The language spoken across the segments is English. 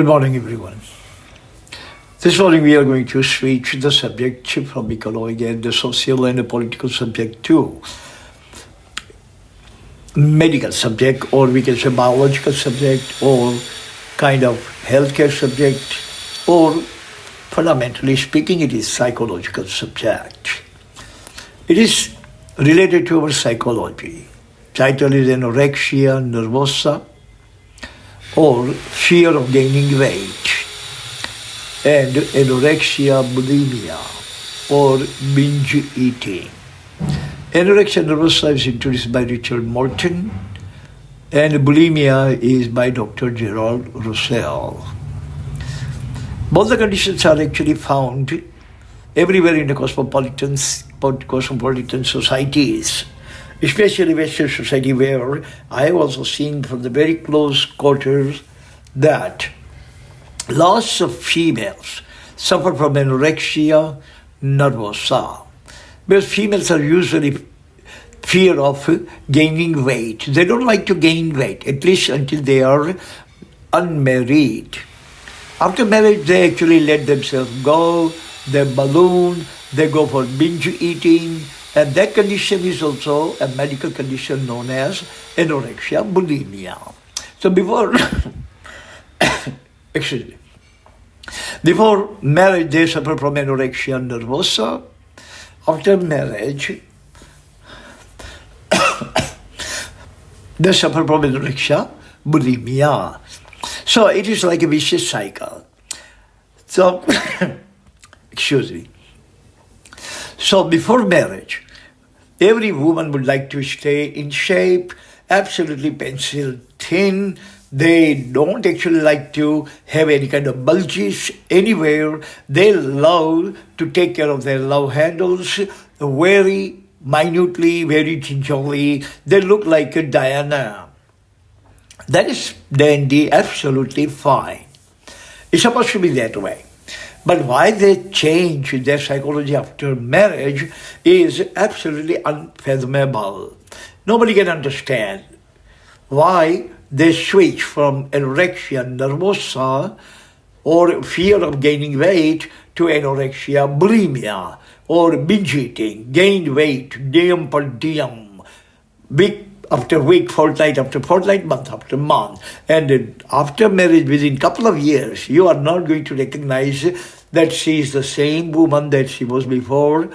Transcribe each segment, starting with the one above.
Good morning, everyone. This morning we are going to switch the subject from economic and the social and the political subject to medical subject, or we can say biological subject, or kind of healthcare subject, or fundamentally speaking, it is psychological subject. It is related to our psychology. Title is Anorexia Nervosa, or fear of gaining weight, and anorexia bulimia, or binge eating. Anorexia nervosa is introduced by Richard Morton, and bulimia is by Dr. Gerald. Both the conditions are actually found everywhere in the cosmopolitan societies, especially Western society, where I have also seen from the very close quarters that lots of females suffer from anorexia nervosa, because females are usually fear of gaining weight. They don't like to gain weight, at least until they are unmarried. After marriage, they actually let themselves go, they balloon, they go for binge eating, and that condition is also a medical condition known as anorexia bulimia. So before, excuse me, before marriage, they suffer from anorexia nervosa. After marriage, they suffer from anorexia bulimia. So it is like a vicious cycle. So, excuse me. So before marriage, every woman would like to stay in shape, absolutely pencil thin. They don't actually like to have any kind of bulges anywhere. They love to take care of their love handles very minutely, very gingerly. They look like a Diana. That is dandy, absolutely fine. It's supposed to be that way. But why they change their psychology after marriage is absolutely unfathomable. Nobody can understand why they switch from anorexia nervosa, or fear of gaining weight, to anorexia bulimia, or binge eating, gain weight, diem per diem, week after week, fortnight after fortnight, month after month. And after marriage, within a couple of years, you are not going to recognize that she is the same woman that she was before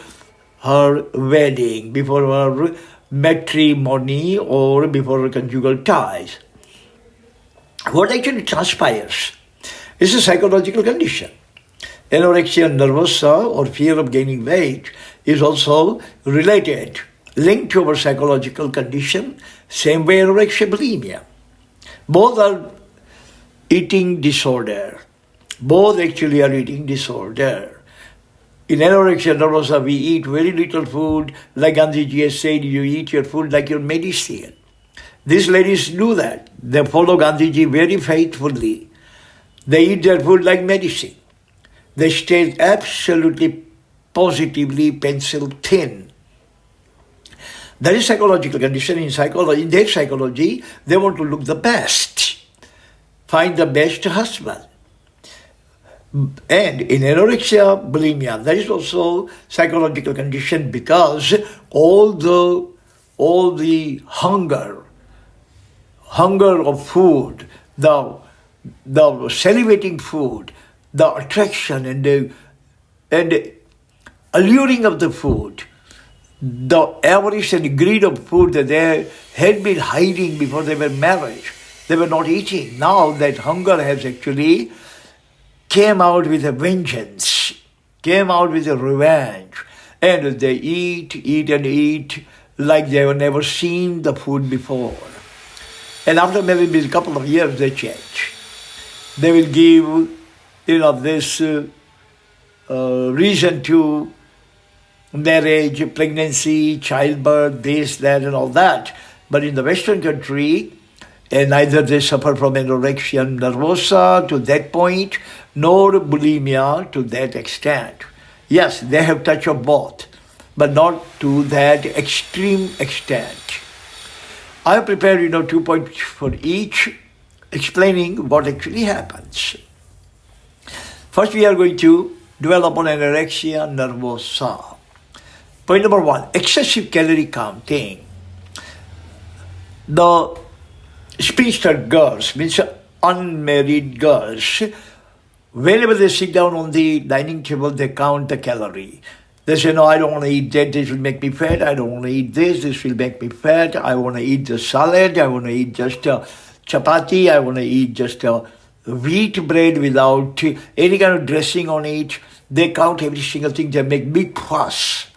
her wedding, before her matrimony, or before her conjugal ties. What actually transpires is a psychological condition. Anorexia nervosa, or fear of gaining weight, is also related, linked to our psychological condition, same way anorexia bulimia. Both are eating disorder. Both actually are eating disorder. In anorexia nervosa, we eat very little food. Like Gandhiji has said, you eat your food like your medicine. These ladies do that. They follow Gandhiji very faithfully. They eat their food like medicine. They stay absolutely positively pencil thin. That is psychological condition. In psychology, in their psychology, they want to look the best, find the best husband. And in anorexia bulimia, that is also psychological condition, because all the hunger of food, the salivating food, the attraction and the alluring of the food, the avarice and greed of food that they had been hiding before they were married, they were not eating. Now that hunger has actually came out with a vengeance, came out with a revenge, and they eat and eat like they have never seen the food before. And after maybe a couple of years, they change. They will give, this reason to marriage, pregnancy, childbirth, this, that, and all that. But in the Western country, and neither they suffer from anorexia nervosa to that point, nor bulimia to that extent. Yes, they have touch of both, but not to that extreme extent. I have prepared, 2 points for each, explaining what actually happens. First, we are going to dwell upon anorexia nervosa. Point number one, excessive calorie counting. The spinster girls, means unmarried girls, whenever they sit down on the dining table, they count the calorie. They say, no, I don't want to eat that, this will make me fat. I don't want to eat this will make me fat. I want to eat the salad. I want to eat just chapati. I want to eat just wheat bread without any kind of dressing on it. They count every single thing. They make big fuss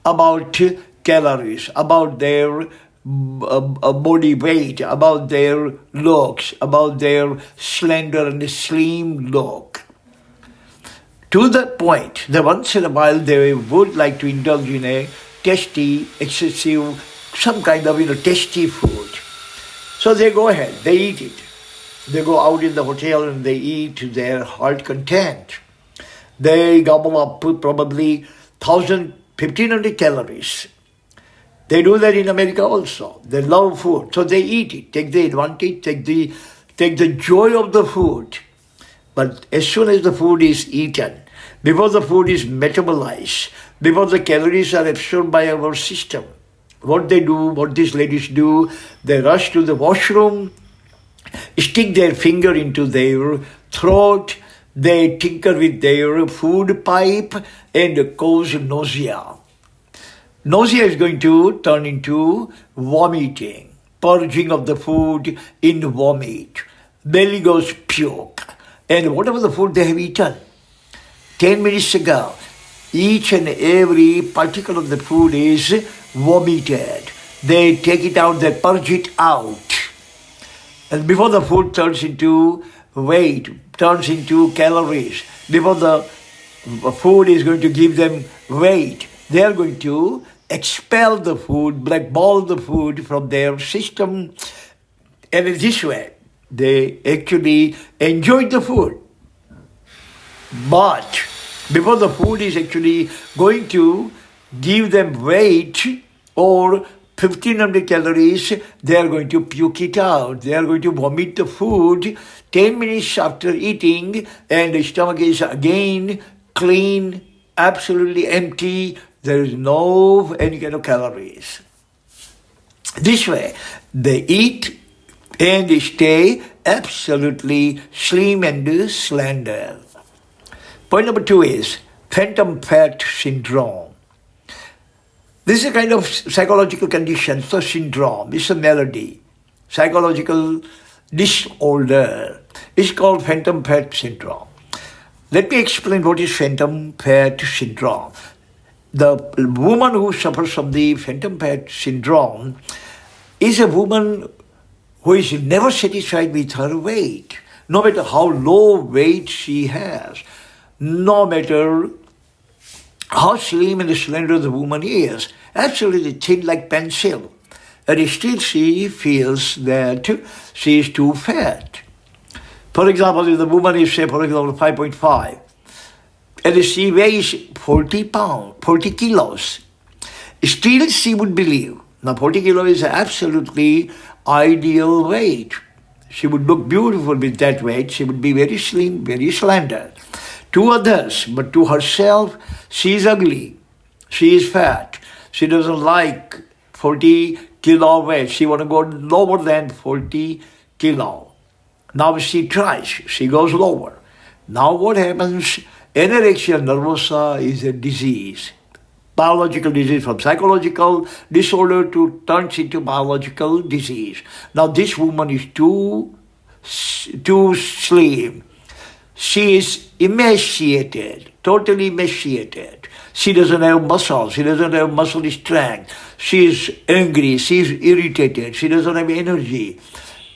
about calories, about their body weight, about their looks, about their slender and slim look. To that point that once in a while they would like to indulge in a tasty, excessive, some kind of tasty food. So they go ahead, they eat it. They go out in the hotel and they eat to their heart content. They gobble up probably 1,500 calories. They do that in America also. They love food, so they eat it, take the advantage, take the joy of the food. But as soon as the food is eaten, before the food is metabolized, before the calories are absorbed by our system, what they do, what these ladies do, they rush to the washroom, stick their finger into their throat, they tinker with their food pipe and cause nausea. Nausea is going to turn into vomiting, purging of the food into vomit. Belly goes puke. And whatever the food they have eaten, 10 minutes ago, each and every particle of the food is vomited. They take it out, they purge it out. And before the food turns into weight, turns into calories, before the food is going to give them weight, they are going to expel the food, blackball the food from their system. And in this way, they actually enjoyed the food. But before the food is actually going to give them weight or 1,500 calories, they are going to puke it out. They are going to vomit the food 10 minutes after eating, and the stomach is again clean, absolutely empty. There is no any kind of calories. This way, they eat and they stay absolutely slim and slender. Point number two is phantom fat syndrome. This is a kind of psychological condition, it's a syndrome, it's a malady, psychological disorder. It's called phantom fat syndrome. Let me explain what is phantom fat syndrome. The woman who suffers from the phantom fat syndrome is a woman who is never satisfied with her weight, no matter how low weight she has, no matter how slim and slender the woman is, absolutely thin like pencil, and still she feels that she is too fat. For example, if the woman is, say, for example, 5.5, and she weighs 40 kilos, still she would believe, now 40 kilos is absolutely ideal weight. She would look beautiful with that weight. She would be very slim, very slender. To others, but to herself, she is ugly. She is fat. She doesn't like 40 kilo weight. She want to go lower than 40 kilo. Now she tries. She goes lower. Now what happens? Anorexia nervosa is a disease. Biological disease, from psychological disorder to turns into biological disease. Now this woman is too slim. She is emaciated, totally emaciated. She doesn't have muscles. She doesn't have muscle strength. She is angry. She is irritated. She doesn't have energy.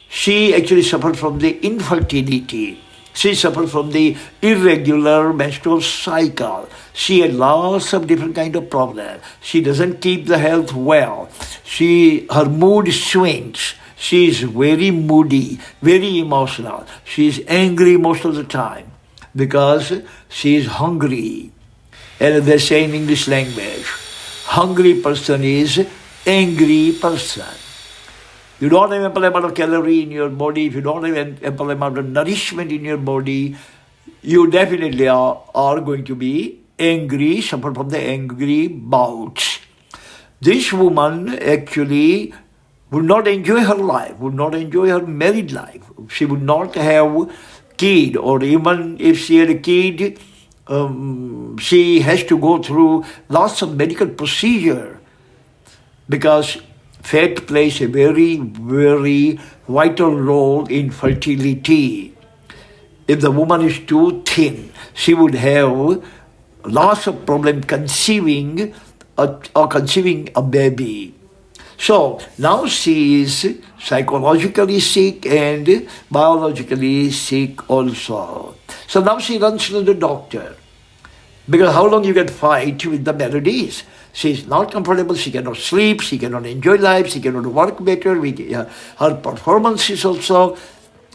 She actually suffers from the infertility. She suffers from the irregular menstrual cycle. She had lots of different kind of problems. She doesn't keep the health well. Her mood swings. She is very moody, very emotional. She is angry most of the time because she is hungry. And they say in English language, hungry person is angry person. You don't have ample amount of calorie in your body, if you don't have ample amount of nourishment in your body, you definitely are going to be angry, suffer from the angry bouts. This woman actually would not enjoy her life, would not enjoy her married life. She would not have kid, or even if she had a kid, she has to go through lots of medical procedure, because fat plays a very, very vital role in fertility. If the woman is too thin, she would have lots of problem conceiving or conceiving a baby. So now she is psychologically sick and biologically sick also. So now she runs to the doctor. Because how long you can fight with the melodies? She's not comfortable, she cannot sleep, she cannot enjoy life, she cannot work better. Her performance is also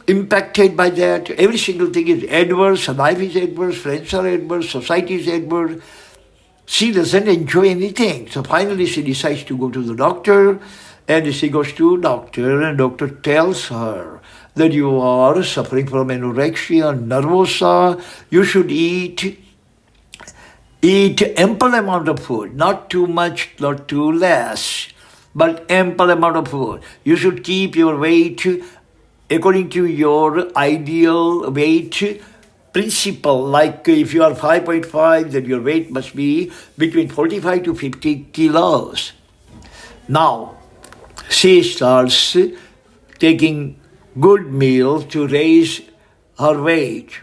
impacted by that. Every single thing is adverse, her life is adverse, friends are adverse, society is adverse. She doesn't enjoy anything. So finally she decides to go to the doctor, and she goes to doctor, and doctor tells her that you are suffering from anorexia nervosa. You should eat ample amount of food, not too much, not too less, but ample amount of food. You should keep your weight according to your ideal weight principle. Like if you are 5.5, then your weight must be between 45 to 50 kilos. Now, she starts taking good meals to raise her weight.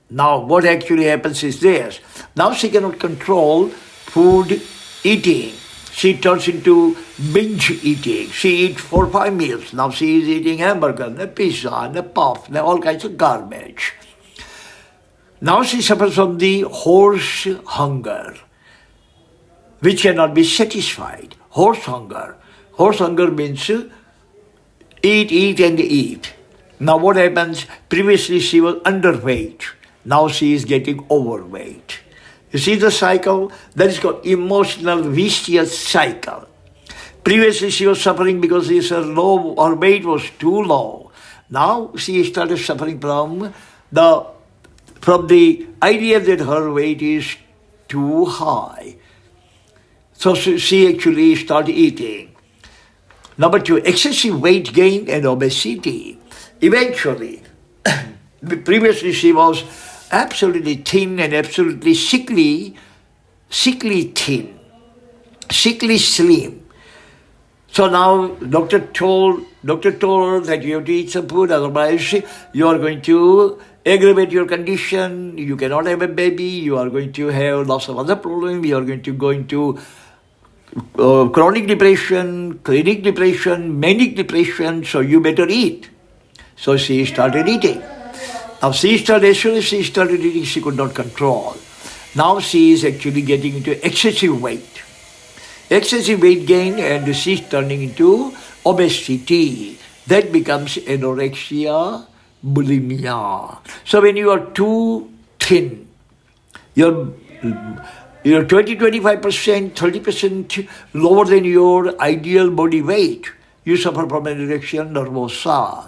Now, what actually happens is this. Now she cannot control food eating. She turns into binge eating. She eats 4 or 5 meals. Now she is eating hamburger, and a pizza, and a puff, and all kinds of garbage. Now she suffers from the horse hunger, which cannot be satisfied. Horse hunger. Horse hunger means eat, and eat. Now what happens? Previously she was underweight. Now she is getting overweight. You see the cycle? That is called emotional vicious cycle. Previously she was suffering because her weight was too low. Now she started suffering from the idea that her weight is too high. So she actually started eating. Number 2, excessive weight gain and obesity. Eventually, previously she was absolutely thin and absolutely sickly thin, sickly slim. So now doctor told her that you have to eat some food, otherwise you are going to aggravate your condition, you cannot have a baby, you are going to have lots of other problems, you are going to go into chronic depression, clinic depression, manic depression, so you better eat. So she started eating. Now as soon as she started eating, she could not control. Now she is actually getting into excessive weight gain, and she is turning into obesity. That becomes anorexia, bulimia. So when you are too thin, you're 20-25%, 30% lower than your ideal body weight, you suffer from anorexia nervosa.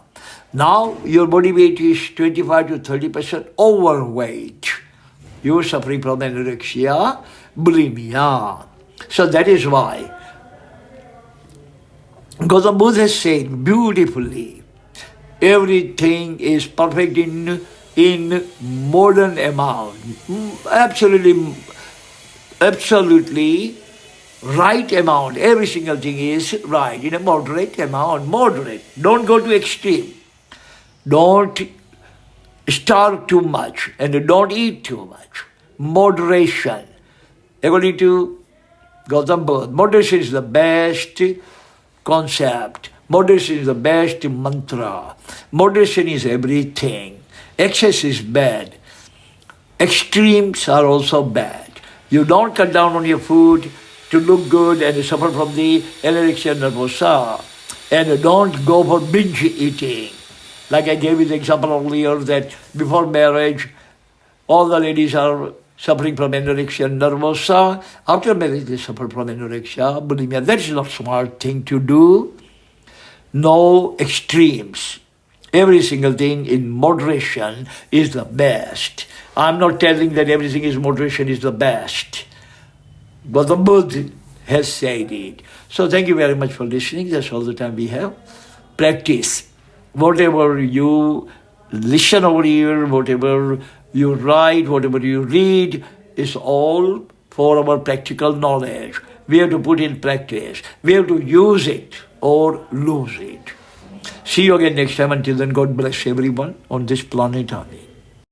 Now your body weight is 25 to 30% overweight. You are suffering from anorexia, bulimia. So that is why Gautam Buddha has said beautifully, everything is perfect in modern amount. Absolutely right amount. Every single thing is right in a moderate amount. Moderate. Don't go to extreme. Don't starve too much and don't eat too much. Moderation. According to Gautam Buddha, moderation is the best concept. Moderation is the best mantra. Moderation is everything. Excess is bad. Extremes are also bad. You don't cut down on your food to look good and suffer from the anorexia nervosa. And don't go for binge eating. Like I gave you the example earlier that before marriage, all the ladies are suffering from anorexia nervosa. After marriage, they suffer from anorexia, bulimia. That is not a smart thing to do. No extremes. Every single thing in moderation is the best. I'm not telling that everything is moderation is the best, but the Buddha has said it. So thank you very much for listening. That's all the time we have. Practice. Whatever you listen over here, whatever you write, whatever you read, is all for our practical knowledge. We have to put in practice. We have to use it or lose it. See you again next time. Until then, God bless everyone on this planet. Amen.